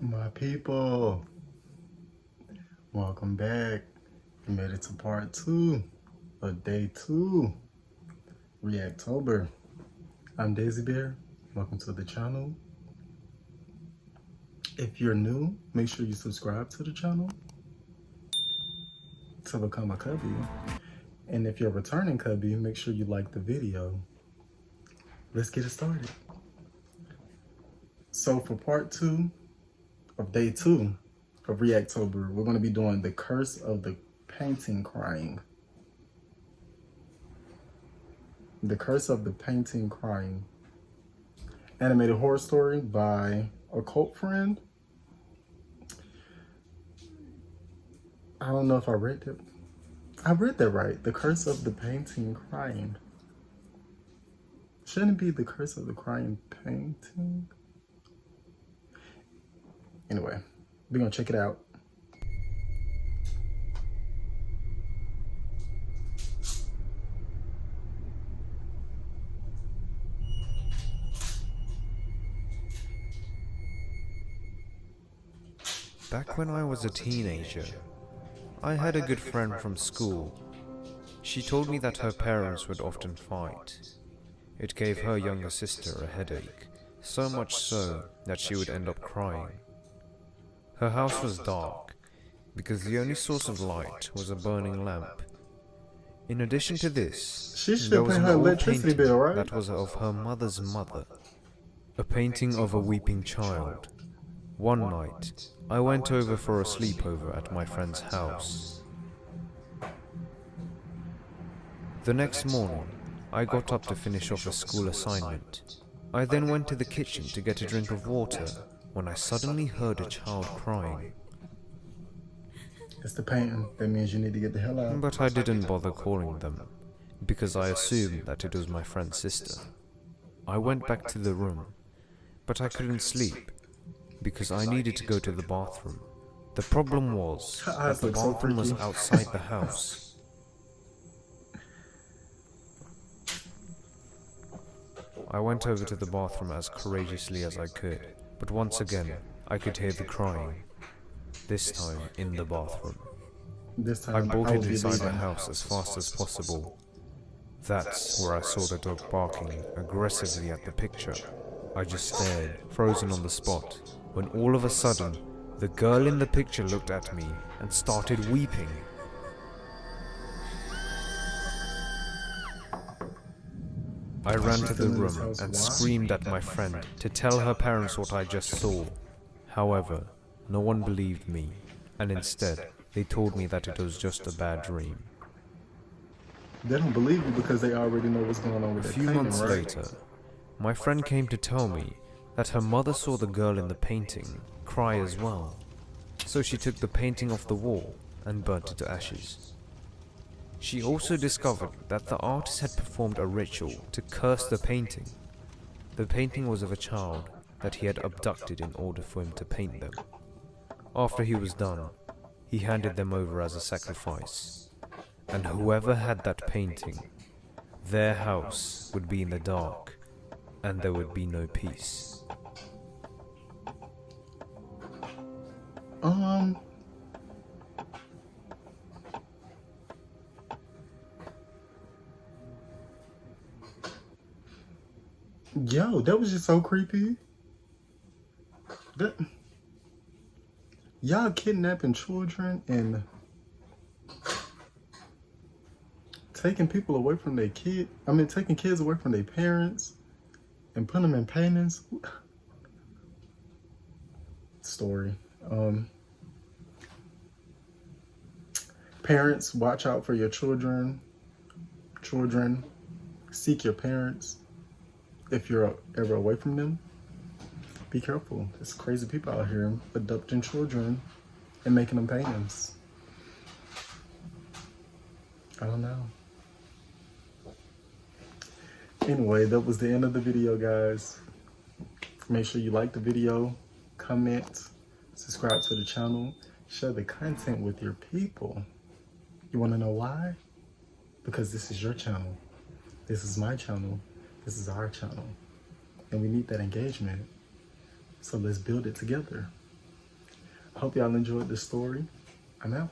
My people, welcome back. We made it to part 2 of day 2, Reactober. I'm Daisy Bear. Welcome to the channel. If you're new, make sure you subscribe to the channel to become a cubby. And if you're a returning cubby, make sure you like the video. Let's get it started. So for part 2 of day 2 of Reactober, we're going to be doing the curse of the painting crying. The Curse of the Painting Crying. Animated horror story by a cult friend. I don't know if I read that. I read that right. The Curse of the Painting Crying. Shouldn't it be The Curse of the Crying Painting? Anyway, we're gonna check it out. Back when I was a teenager, I had a good friend from school. She told me that her parents would often fight. It gave her younger sister a headache, so much so that she would end up crying. Her house was dark, because the only source of light was a burning lamp. In addition to this, She should there was pay an her old electricity painting bill, right? that was of her mother's mother, a painting of a weeping child. One night, I went over for a sleepover at my friend's house. The next morning, I got up to finish off a school assignment. I then went to the kitchen to get a drink of water when I suddenly heard a child crying. It's the painting. That means you need to get the hell out. But I didn't bother calling them, because I assumed that it was my friend's sister. I went back to the room, but I couldn't sleep, because I needed to go to the bathroom. The problem was that the bathroom was outside the house. I went over to the bathroom as courageously as I could, but once again, I could hear the crying, this time in the bathroom. This time I bolted will be inside the leaving. house as fast as possible. That's where I saw the dog barking aggressively at the picture. I just stared, frozen on the spot, when all of a sudden, the girl in the picture looked at me and started weeping. I ran to the room and screamed at my friend to tell her parents what I just saw. However, no one believed me, and instead, they told me that it was just a bad dream. They don't believe you because they already know what's going on with A that few painting, months right? later, my friend came to tell me that her mother saw the girl in the painting cry as well. So she took the painting off the wall and burnt it to ashes. She also discovered that the artist had performed a ritual to curse the painting. The painting was of a child that he had abducted in order for him to paint them. After he was done, he handed them over as a sacrifice. And whoever had that painting, their house would be in the dark, and there would be no peace. Yo, that was just so creepy. That y'all kidnapping children and taking people away from their taking kids away from their parents and putting them in paintings. Story. Parents, watch out for your children. Children, seek your parents. If you're ever away from them, be careful. There's crazy people out here abducting children and making them paintings. I don't know. Anyway, that was the end of the video, guys. Make sure you like the video, comment, subscribe to the channel, share the content with your people. You want to know why? Because this is your channel. This is my channel. This is our channel. And we need that engagement. So let's build it together. Hope y'all enjoyed this story. I'm out.